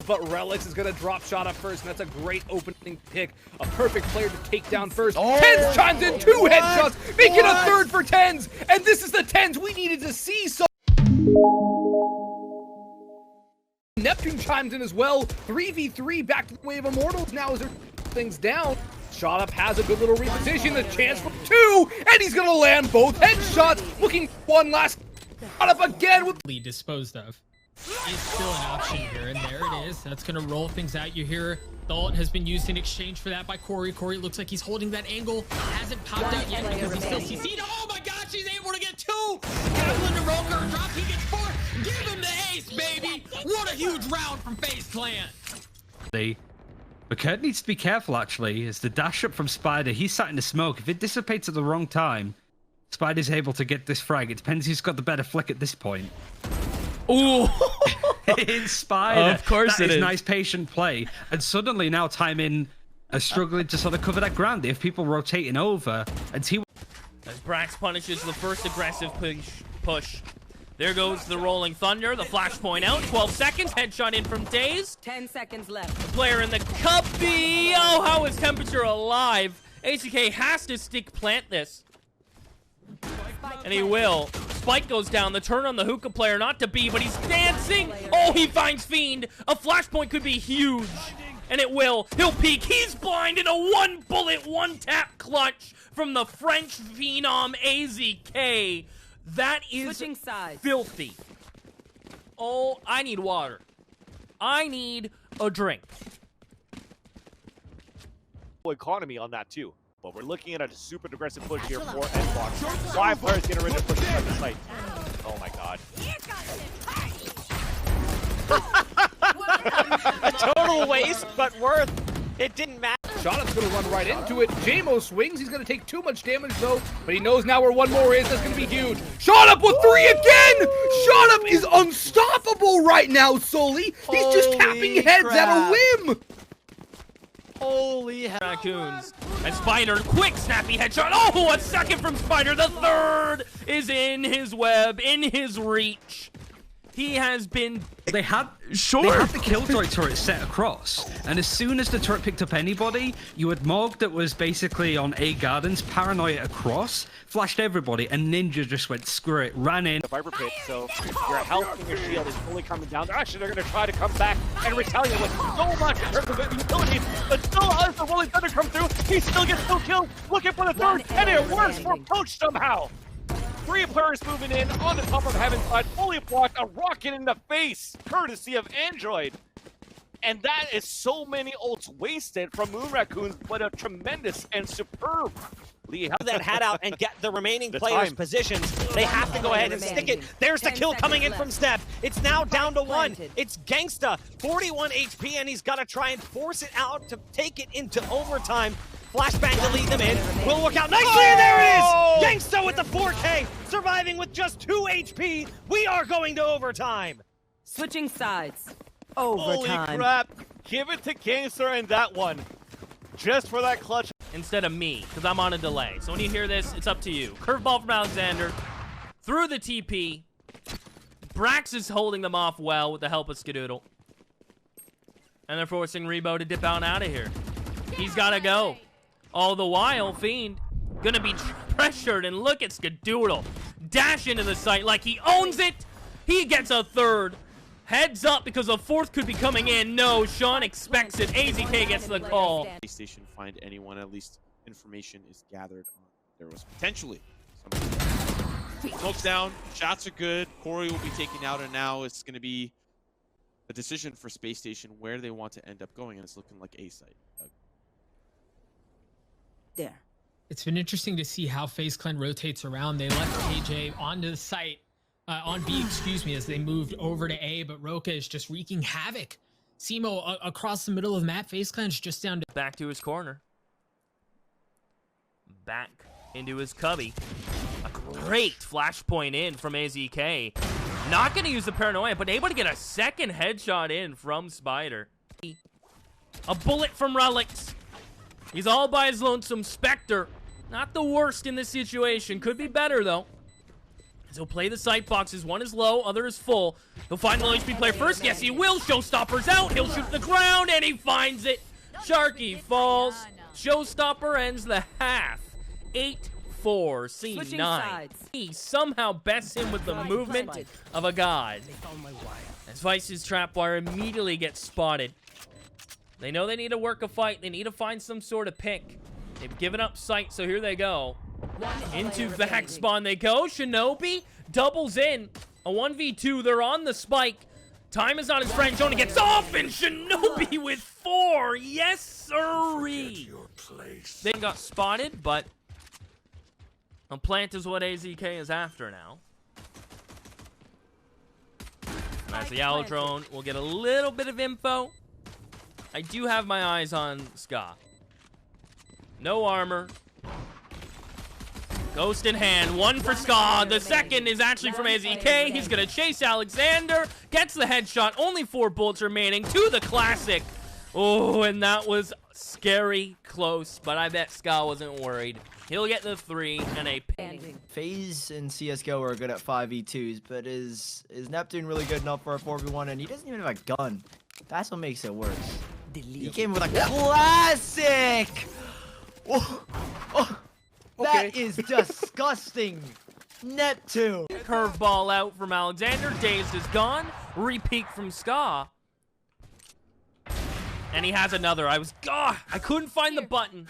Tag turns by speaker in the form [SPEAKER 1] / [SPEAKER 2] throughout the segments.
[SPEAKER 1] but Relics is going to drop shot up first, and that's a great opening pick. A perfect player to take down first. Tens chimes in, 2 headshots, making a third for Tens, and this is the Tens we needed to see. So Neptune chimes in as well. 3v3 back to the Wave of Immortals now as they're things down. Shot up has a good little reposition, the chance for 2, and he's going to land both headshots. Looking one last shot up again with
[SPEAKER 2] disposed of. Is still an option here, and there it is. That's gonna roll things out. You hear the ult has been used in exchange for that by Corey. Corey looks like he's holding that angle. Hasn't popped out yet because he's still CC'd. Oh my gosh, he's able to get 2! Kaplan to Roker, drop, he gets 4. Give him the ace, baby! What a huge round from FaZe Clan.
[SPEAKER 3] But Kurt needs to be careful, actually, as the dash up from Spider, he's sat in the smoke. If it dissipates at the wrong time, Spider's able to get this frag. It depends who's got the better flick at this point. Ooh! In Spider.
[SPEAKER 4] Of course
[SPEAKER 3] that is nice patient play. And suddenly now Timing is struggling to sort of cover that ground. If people rotating over, and T.
[SPEAKER 4] As Brax punishes the first aggressive push. There goes the Rolling Thunder, the flashpoint out, 12 seconds, headshot in from Daze.
[SPEAKER 5] 10 seconds left.
[SPEAKER 4] The player in the cubby. Oh, how is Temperature alive? ACK has to stick plant this. And he will. Spike goes down. The turn on the hookah player, not to be, but he's dancing. Oh, he finds Fiend. A flashpoint could be huge. And it will. He'll peek. He's blind in a 1-bullet, 1-tap clutch from the French phenom AZK. That is filthy. Oh, I need water. I need a drink.
[SPEAKER 6] Economy on that too. But we're looking at a super aggressive push here for N-Block. 5 players getting ready to push from the site. Oh my god.
[SPEAKER 7] A total waste, but worth. It didn't matter.
[SPEAKER 1] Shotup's going to run right into it. JMO swings. He's going to take too much damage, though. But he knows now where one more is. That's going to be huge. Shotup with 3 again! Shotup is unstoppable right now, Sully. He's just tapping heads at a whim.
[SPEAKER 4] Holy raccoons. And Spider, quick snappy headshot. Oh, a second from Spider. The third is in his web, in his reach. He has been...
[SPEAKER 3] They had the Killjoy turret set across, and as soon as the turret picked up anybody, you had Morg that was basically on A Gardens, Paranoia across, flashed everybody, and Ninja just went screw it, ran in.
[SPEAKER 6] The Viper Pit, so your health and your shield is fully coming down. Actually, they're going to try to come back and retaliate with so much in terms of utility, but still as the Rolling Thunder come through, he still gets no kills, looking for the third, and it works for Poach somehow. 3 players moving in on the top of Heaven's side, fully blocked, a rocket in the face, courtesy of Android. And that is so many ults wasted from Moon Raccoons, but a tremendous and superb lead.
[SPEAKER 7] That hat out and get the remaining players' positions. They have to go ahead and stick it. There's the kill coming in from Step. It's now down to 1. It's Gangsta, 41 HP, and he's got to try and force it out to take it into overtime. Flashbang to lead them in. Will work out nicely, and there it is! Gangsta with the 4K, surviving with just 2 HP. We are going to overtime.
[SPEAKER 5] Switching sides. Overtime.
[SPEAKER 6] Holy crap. Give it to Gangster in that one. Just for that clutch.
[SPEAKER 4] Instead of me, because I'm on a delay. So when you hear this, it's up to you. Curveball from Alexander. Through the TP. Brax is holding them off well with the help of Skadoodle. And they're forcing Rebo to dip out and out of here. He's got to go. All the while, Fiend gonna be pressured, and look at Skadoodle dash into the site like he owns it. He gets a third. Heads up because a fourth could be coming in. No, Sean expects it. AZK gets the call.
[SPEAKER 8] Station find anyone, at least information is gathered on. There was potentially somebody. Smoke's down, shots are good. Corey will be taken out, and now it's gonna be a decision for Space Station where they want to end up going, and it's looking like A site.
[SPEAKER 5] There.
[SPEAKER 2] It's been interesting to see how FaZe Clan rotates around. They left KJ onto the site, on B, excuse me, as they moved over to A, but Roka is just wreaking havoc. Simo across the middle of the map. FaZe Clan's just down to...
[SPEAKER 4] Back to his corner. Back into his cubby. A great flashpoint in from AZK. Not going to use the Paranoia, but able to get a second headshot in from Spider. A bullet from Relics. He's all by his lonesome. Spectre, not the worst in this situation. Could be better, though. So he'll play the sight boxes. One is low, other is full. He'll find the low HP player first. Yes, he will. Showstopper's out. He'll shoot the ground, and he finds it. Sharky falls. Showstopper ends the half. 8-4 C9. He somehow bests him with the movement of a god. As Vice's trapwire immediately gets spotted. They know they need to work a fight. They need to find some sort of pick. They've given up sight, so here they go. Into back spawn they go. Shinobi doubles in. A 1v2. They're on the spike. Time is not his friend. Jonah gets off, and Shinobi with 4. Yes, sirree. They got spotted, but a plant is what AZK is after now. As the Owl drone will get a little bit of info. I do have my eyes on Ska. No armor. Ghost in hand. One for Ska. The second is actually from AZK. He's going to chase Alexander. Gets the headshot. Only 4 bullets remaining to the classic. Oh, and that was scary close. But I bet Ska wasn't worried. He'll get the 3 and a ping.
[SPEAKER 9] FaZe and CSGO are good at 5v2s, but is Neptune really good enough for a 4v1? And he doesn't even have a gun. That's what makes it worse. He came with a classic! Oh, oh, that is disgusting. Neptune.
[SPEAKER 4] Curveball out from Alexander. Dazed is gone. Repeat from Ska. And he has another. I couldn't find the button.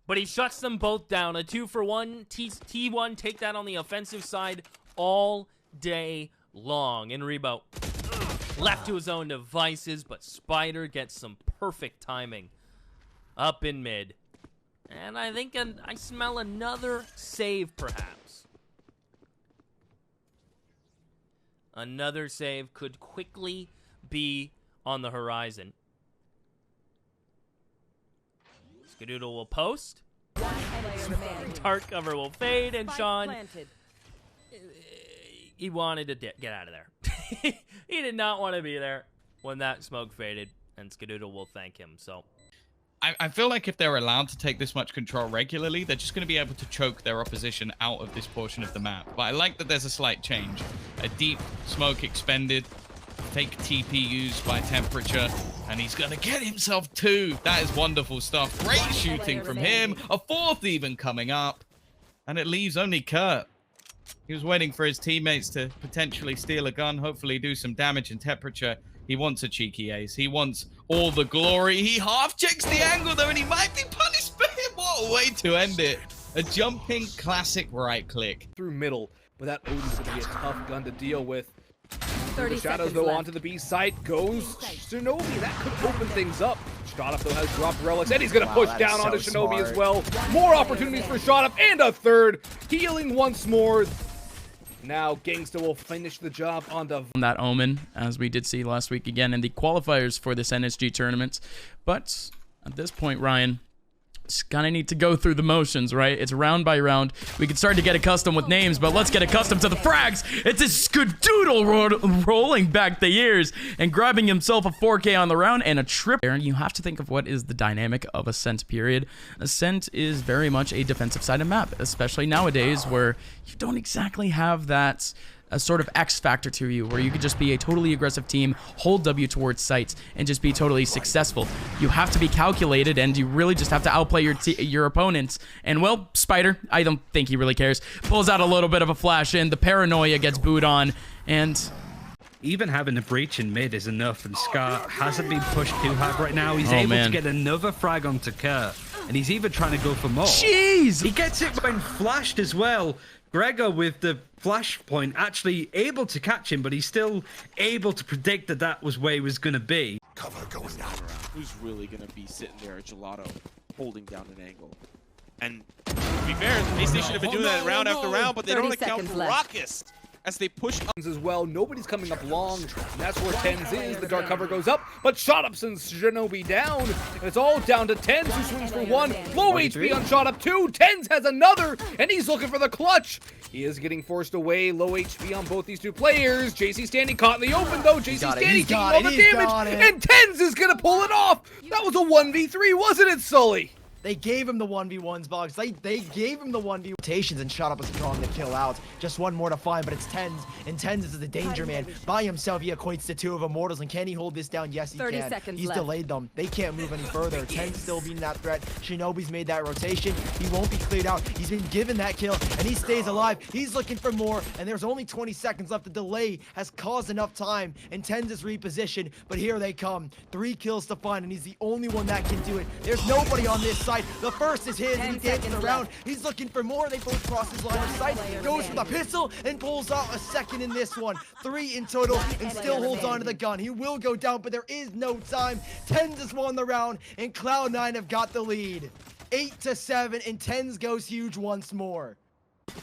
[SPEAKER 4] But he shuts them both down. A 2-for-1. T1 take that on the offensive side all day long. And Rebo left to his own devices, but Spider gets some perfect timing up in mid. And I think I smell another save, perhaps. Another save could quickly be on the horizon. Skadoodle will post. Dark cover will fade, and Sean, he wanted to get out of there. He did not want to be there when that smoke faded, and Skadoodle will thank him. So
[SPEAKER 10] I feel like if they're allowed to take this much control regularly, they're just going to be able to choke their opposition out of this portion of the map. But I like that there's a slight change. A deep smoke expended, fake TP used by temperature, and he's going to get himself 2. That is wonderful stuff. Great shooting from him. A 4th even coming up. And it leaves only Kurt. He was waiting for his teammates to potentially steal a gun, hopefully do some damage in temperature. He wants a cheeky ace. He wants all the glory. He half checks the angle though, and he might be punished for him. What a way to end it. A jumping classic right click.
[SPEAKER 1] Through middle, but that Odin's going to be a tough gun to deal with.
[SPEAKER 5] 30
[SPEAKER 1] the shadows though onto the B site goes Shinobi. That could open things up. Shotup though has dropped relics, and he's going to push down onto Shinobi as well. More opportunities for Shotup, and a 3rd. Healing once more. Now Gangsta will finish the job on
[SPEAKER 11] that Omen, as we did see last week again in the qualifiers for this NSG tournament. But at this point, Ryan, just kind of need to go through the motions, right? It's round by round. We can start to get accustomed with names, but let's get accustomed to the frags. It's a Skadoodle rolling back the years and grabbing himself a 4K on the round and a trip. And you have to think of what is the dynamic of Ascent period. Ascent is very much a defensive sided map, especially nowadays where you don't exactly have that a sort of X factor to you, where you could just be a totally aggressive team, hold W towards sites, and just be totally successful. You have to be calculated, and you really just have to outplay your opponents. And well, Spider, I don't think he really cares, pulls out a little bit of a flash in, the paranoia gets booed on, and
[SPEAKER 3] even having a breach in mid is enough, and Scar hasn't been pushed too hard right now. He's able to get another frag onto Kurt, and he's even trying to go for more.
[SPEAKER 11] Jeez!
[SPEAKER 3] He gets it when flashed as well. Gregor with the flash point actually able to catch him, but he's still able to predict that that was where he was going to be.
[SPEAKER 8] Cover going down. Who's really going to be sitting there at Gelato holding down an angle? And to be fair, the PlayStation have been doing that round after round, but they don't account for Raucus as they push up
[SPEAKER 1] as well. Nobody's coming up long, and that's where Tens is. The dark cover goes up, but Shotup sends Shinobi down, and it's all down to Tens, who swings for 1. Low HP on Shotup 2. Tens has another, and he's looking for the clutch. He is getting forced away. Low HP on both these two players. JC Standing caught in the open though. JC Standing taking all the damage, and Tens is gonna pull it off. That was a 1v3, wasn't it, Sully?
[SPEAKER 9] They gave him the 1v1s, Boggs. They gave him the 1v rotations, and Shot Up was drawing the kill out. Just one more to find, but it's TenZ, and TenZ is the danger man. By himself, he equates to 2 of Immortals, and can he hold this down? Yes, he
[SPEAKER 5] 30
[SPEAKER 9] can.
[SPEAKER 5] seconds
[SPEAKER 9] He's
[SPEAKER 5] left.
[SPEAKER 9] delayed them. They can't move any further. TenZ still being that threat. Shinobi's made that rotation. He won't be cleared out. He's been given that kill, and he stays alive. He's looking for more, and there's only 20 seconds left. The delay has caused enough time, and TenZ is repositioned, but here they come. 3 kills to find, and he's the only one that can do it. There's nobody on this side. The first is his, and he dances around. He's looking for more. They both cross his line of sight. Goes for the pistol and pulls out a second in this one. 3 in total, and still holds on to the gun. He will go down, but there is no time. TenZ has won the round, and Cloud9 have got the lead. 8-7, and TenZ goes huge once more.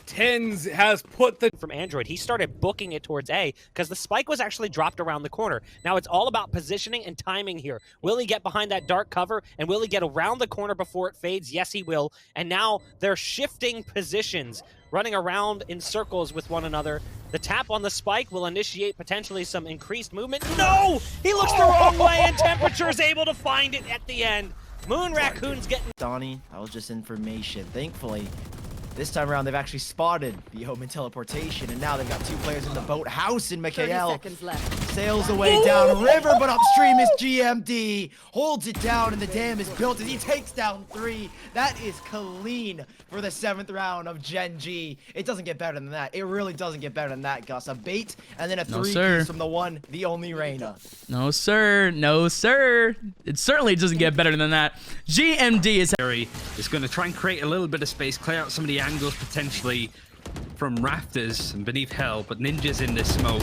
[SPEAKER 1] TenZ has put the
[SPEAKER 7] from Android. He started booking it towards A because the spike was actually dropped around the corner. Now it's all about positioning and timing here. Will he get behind that dark cover, and will he get around the corner before it fades? Yes, he will. And now they're shifting positions, running around in circles with one another. The tap on the spike will initiate potentially some increased movement. No! He looks the wrong way, and Temperature is able to find it at the end. Moon Raccoon's getting...
[SPEAKER 9] Donnie, that was just information. Thankfully, this time around, they've actually spotted the Omen teleportation, and now they've got 2 players in the boathouse in
[SPEAKER 5] 30
[SPEAKER 9] Mikhail.
[SPEAKER 5] seconds left.
[SPEAKER 9] Sails away down river, but upstream is GMD. Holds it down, and the dam is built as he takes down 3. That is clean for the 7th round of Gen G. It doesn't get better than that. It really doesn't get better than that, Gus. A bait, and then a 3 piece from the one, the only Reyna.
[SPEAKER 11] No, sir. No, sir. It certainly doesn't get better than that. GMD is
[SPEAKER 3] going to try and create a little bit of space, clear out some of the angles potentially from rafters and beneath hell, but Ninja's in this smoke.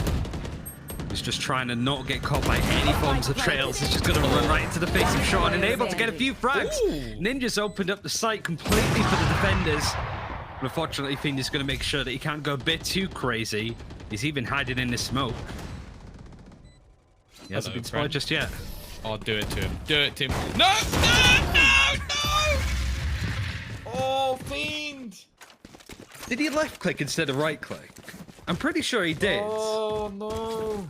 [SPEAKER 3] He's just trying to not get caught by any forms of trails. He's just going to run right into the face of Shao and able to get a few frags. Ninja's opened up the site completely for the defenders. But unfortunately, Fiend is going to make sure that he can't go a bit too crazy. He's even hiding in the smoke. He hasn't been spotted just yet.
[SPEAKER 10] Oh, do it to him. Do it to him. No! No! No! No!
[SPEAKER 8] Oh, Fiend!
[SPEAKER 3] Did he left click instead of right click? I'm pretty sure he did.
[SPEAKER 8] Oh, no.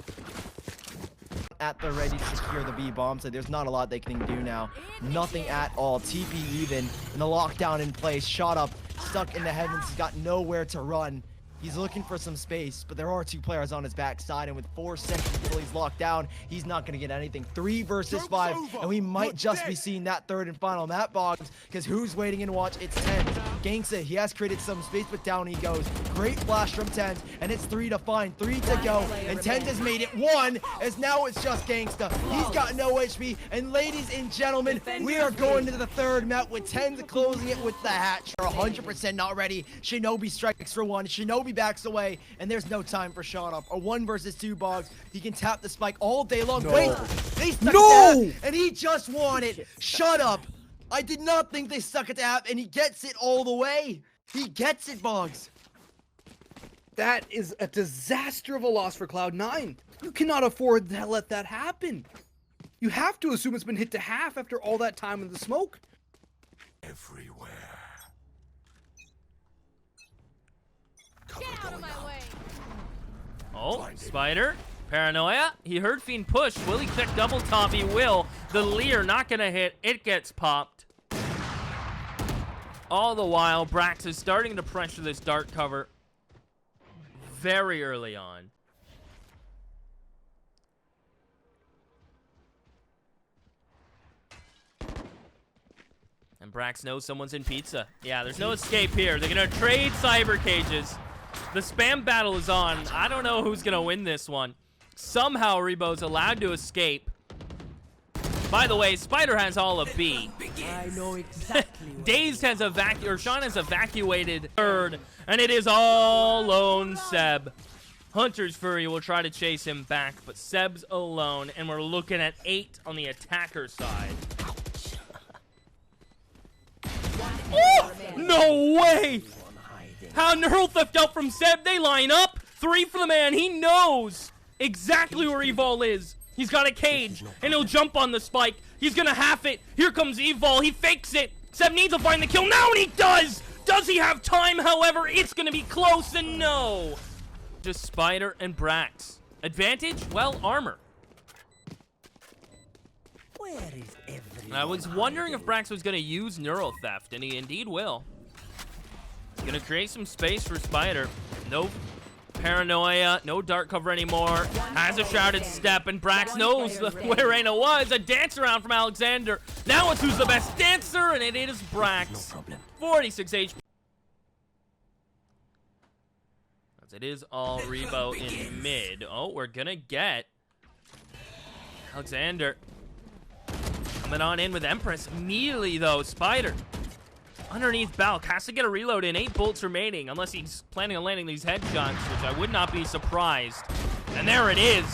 [SPEAKER 9] At the ready to secure the B bomb, so there's not a lot they can do now. Nothing at all. TP even, and the lockdown in place. Shot Up, stuck in the heavens. He's got nowhere to run. He's looking for some space, but there are 2 players on his backside, and with 4 seconds until he's locked down, he's not going to get anything. 3 versus 5, and we might just be seeing that 3rd and final map, Boggs, because who's waiting in watch? It's TenZ. dinkzj, he has created some space, but down he goes. Great flash from TenZ, and it's 3 to find, 3 to go, and TenZ has made it 1, as now it's just Gangsta. He's got no HP, and ladies and gentlemen, we are going to the 3rd map with TenZ closing it with the hatch. We're 100% not ready. Shinobi strikes for 1. Shinobi backs away, and there's no time for Shot Up. A 1 versus 2, Boggs. He can tap the spike all day long.
[SPEAKER 1] No.
[SPEAKER 9] Wait, they stuck it to, and he just won it. Shut up. I did not think they stuck it to app, and he gets it all the way. He gets it, Boggs.
[SPEAKER 1] That is a disaster of a loss for Cloud9. You cannot afford to let that happen. You have to assume it's been hit to half after all that time in the smoke.
[SPEAKER 12] Everywhere.
[SPEAKER 13] Get out of my way.
[SPEAKER 4] Oh, Spider. Paranoia. He heard Fiend push. Will he click double top? He will. The Leer not gonna hit. It gets popped. All the while, bramz is starting to pressure this dark cover very early on. And bramz knows someone's in pizza. Yeah, there's no escape here. They're gonna trade cyber cages. The spam battle is on. I don't know who's gonna win this one. Somehow Rebo's allowed to escape. By the way, Spider has all of B.
[SPEAKER 5] I know exactly.
[SPEAKER 4] Dazed has Sean has evacuated 3rd, and it is all lone Seb. Hunter's Fury will try to chase him back, but Seb's alone, and we're looking at 8 on the attacker side. Oh, no way! How Neural Theft out from Seb, they line up. 3 for the man, he knows exactly where Evol is. He's got a cage, and he'll jump on the spike. He's gonna half it. Here comes Evol, he fakes it. Seb needs to find the kill now, and he does! Does he have time? However, it's gonna be close, and no. Just Spider and bramz. Advantage? Well, armor.
[SPEAKER 5] Where is everyone?
[SPEAKER 4] I was wondering if bramz was going to use Neural Theft, and he indeed will. He's going to create some space for Spider. No paranoia, no dark cover anymore. Has a shrouded step, and bramz knows where Reyna was. A dance around from Alexander. Now it's who's the best dancer, and it is bramz. 46 HP. As it is all Rebo in mid. Oh, we're going to get Alexander coming on in with Empress. Immediately, though, Spider underneath Balk has to get a reload in. 8 bullets remaining, unless he's planning on landing these headshots, which I would not be surprised. And there it is.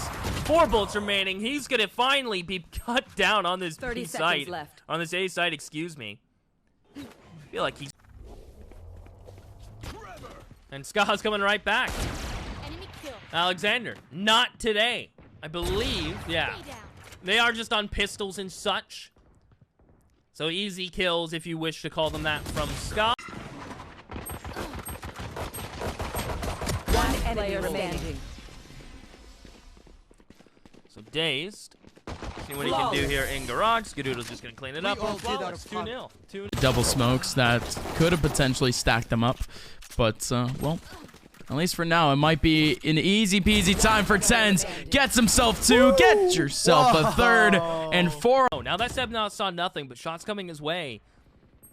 [SPEAKER 4] 4 bullets remaining. He's gonna finally be cut down on this B site.
[SPEAKER 5] Left.
[SPEAKER 4] On this A site, excuse me. I feel like he's... And Ska's coming right back. Alexander, not today. I believe, yeah. They are just on pistols and such. So easy kills, if you wish to call them that, from Ska.
[SPEAKER 5] One enemy remaining.
[SPEAKER 4] So Dazed. See what he can do here in garage. Skadoodle's just gonna clean it up. Oh, well, it's 2-0.
[SPEAKER 11] Double smokes that could have potentially stacked them up, but well, at least for now, it might be an easy peasy time for Tens. Gets himself 2, get yourself a 3rd and 4.
[SPEAKER 4] Oh, now that Seb now saw nothing, but shots coming his way.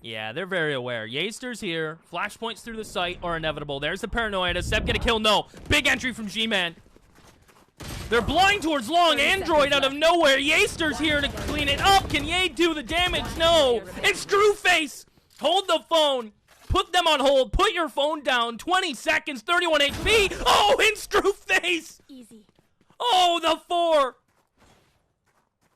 [SPEAKER 4] Yeah, they're very aware. Yaster's here. Flashpoints through the site are inevitable. There's the paranoia. Does Seb get a kill? No. Big entry from G-Man. They're blind towards long. Android out of nowhere. Yaster's here to clean it up. Can Ye do the damage? No. It's Screwface. Hold the phone. Put them on hold. Put your phone down. 20 seconds. 31 HP. Oh, in Screwface.
[SPEAKER 13] Easy.
[SPEAKER 4] Oh, the 4.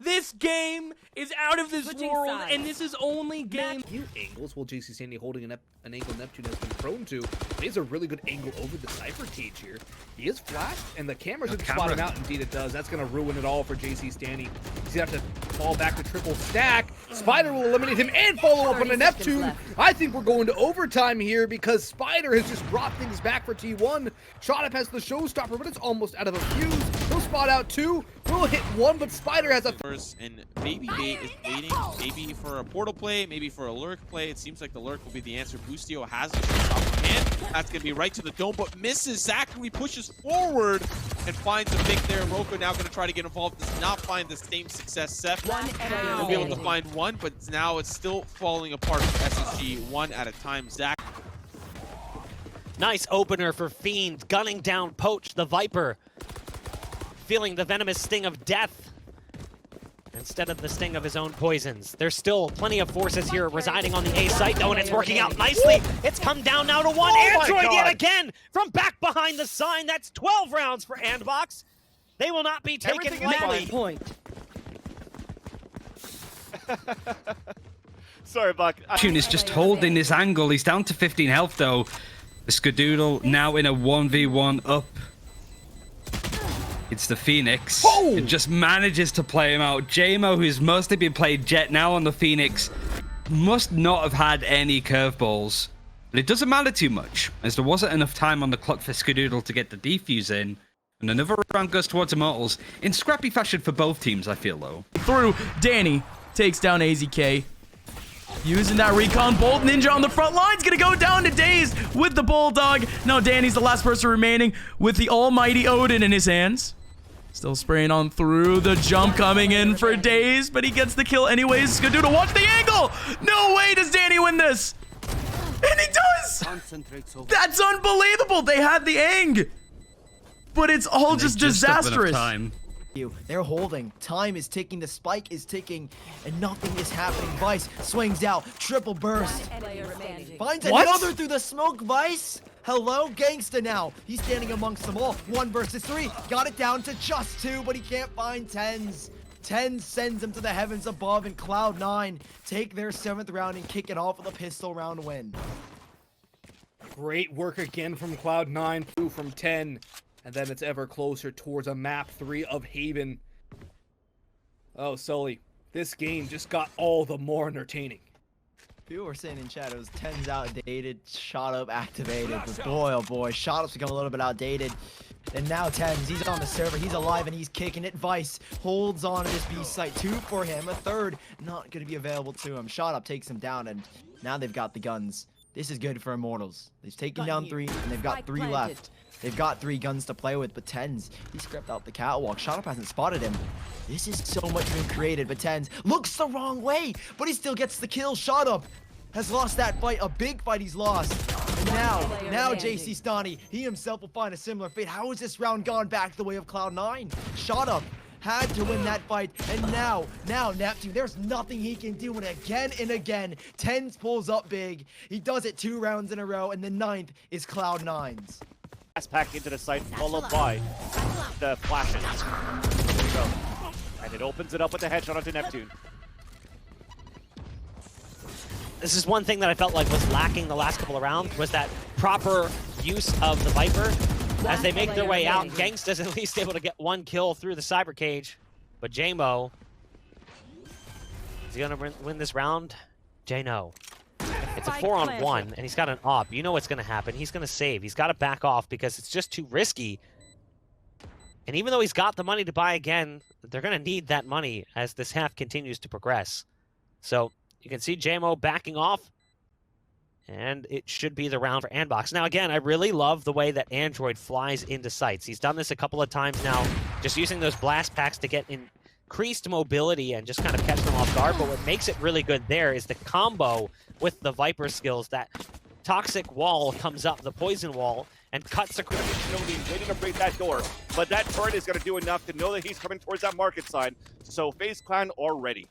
[SPEAKER 4] This game is out of this world, and this is only game.
[SPEAKER 1] Few angles while JC Sandy holding an angle Neptune has been prone to. He has a really good angle over the Cypher cage here. He is flashed, and the cameras have spot him out. Indeed, it does. That's going to ruin it all for JC Sandy. He's going to have to fall back to triple stack. Spider will eliminate him and follow up on a Neptune. I think we're going to overtime here because Spider has just brought things back for T1. Shot up has the showstopper, but it's almost out of a fuse. He'll spot out 2. Will hit 1, but Spider has a...
[SPEAKER 8] And maybe Bay is waiting, maybe for a portal play, maybe for a lurk play. It seems like the lurk will be the answer. Boostio has the shot in hand. That's going to be right to the dome, but misses. Zachary pushes forward and finds a pick there. Roko now going to try to get involved. Does not find the same success. Seth will be able to find 1, but now it's still falling apart for SSG 1 at a time. Zach.
[SPEAKER 7] Nice opener for Fiend, gunning down Poach, the Viper. Feeling the venomous sting of death instead of the sting of his own poisons. There's still plenty of forces here residing on the A site, though, and it's working out nicely. It's come down now to 1. Android yet again from back behind the sign. That's 12 rounds for Andbox. They will not be taken lightly.
[SPEAKER 5] Point.
[SPEAKER 6] Sorry, Buck.
[SPEAKER 3] Tune is just holding his angle. He's down to 15 health, though. The Skadoodle now in a 1v1 up. It's the Phoenix.
[SPEAKER 1] Oh!
[SPEAKER 3] It just manages to play him out. JMO, who's mostly been played Jet now on the Phoenix, must not have had any curveballs. But it doesn't matter too much, as there wasn't enough time on the clock for Skadoodle to get the defuse in. And another round goes towards Immortals. In scrappy fashion for both teams, I feel, though.
[SPEAKER 11] Through, Danny takes down AZK. Using that recon, Bolt Ninja on the front line's gonna go down to Daze with the Bulldog. Now Danny's the last person remaining with the almighty Odin in his hands. Still spraying on through, the jump coming in for Daze, but he gets the kill anyways. Skadoodle, watch the angle! No way does Danny win this! And he does! That's unbelievable! They had the ang! But it's all just disastrous.
[SPEAKER 9] They're holding. Time is ticking. The spike is ticking. And nothing is happening. Vice swings out. Triple burst. Finds another through the smoke. Vice. Hello, Gangsta now. He's standing amongst them all. 1 versus 3. Got it down to just 2, but he can't find Tens. Tens sends him to the heavens above, and Cloud9 take their 7th round and kick it off with a pistol round win.
[SPEAKER 1] Great work again from Cloud9, 2 from 10. And then it's ever closer towards a map 3 of Haven. Oh, Sully, this game just got all the more entertaining.
[SPEAKER 9] People were saying in chat it was 10's outdated, shot up activated. But boy, oh boy, shot up's become a little bit outdated. And now Tens, he's on the server, he's alive and he's kicking it. Vice holds on to this B site. 2 for him, a third not going to be available to him. Shot up takes him down, and now they've got the guns. This is good for Immortals. They've taken down 3, and they've got 3 left. They've got 3 guns to play with, but Tens, he scrapped out the catwalk. Shot up hasn't spotted him. This is so much being created, but Tens looks the wrong way, but he still gets the kill. Shot up has lost that fight, a big fight he's lost. And now JC Stani, he himself will find a similar fate. How is this round gone back the way of Cloud9? Shot up had to win that fight, and now Neptune, there's nothing he can do, and again, Tens pulls up big. He does it 2 rounds in a row, and the 9th is Cloud9's.
[SPEAKER 6] Pass back into the site, followed by the flashes. There we go. And it opens it up with the headshot onto Neptune.
[SPEAKER 7] This is one thing that I felt like was lacking the last couple of rounds, was that proper use of the Viper. As they make their way out, Gangsta's at least able to get 1 kill through the cyber cage. But JMO, is he gonna win this round? No. It's a 4-on-1, and he's got an op. You know what's gonna happen. He's gonna save. He's gotta back off because it's just too risky. And even though he's got the money to buy again, they're gonna need that money as this half continues to progress. So you can see JMO backing off. And it should be the round for Andbox. Now, again, I really love the way that Android flies into sites. He's done this a couple of times now, just using those blast packs to get increased mobility and just kind of catch them off guard. But what makes it really good there is the combo with the Viper skills. That toxic wall comes up, the poison wall, and cuts across.
[SPEAKER 6] Shinobi waiting to break that door, but that turret is going to do enough to know that he's coming towards that market side. So FaZe Clan are ready.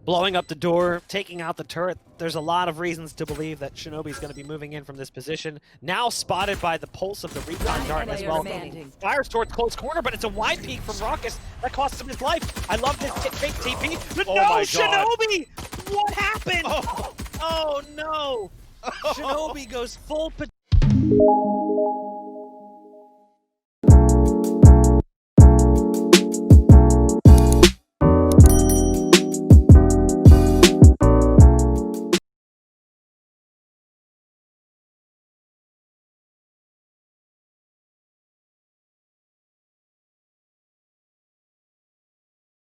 [SPEAKER 7] Blowing up the door, taking out the turret. There's a lot of reasons to believe that Shinobi's going to be moving in from this position. Now spotted by the pulse of the recon dart as well. Fires towards close corner, but it's a wide peek from Raucus. That costs him his life. I love this fake TP. But no, Shinobi! What happened? Oh no! Shinobi goes full...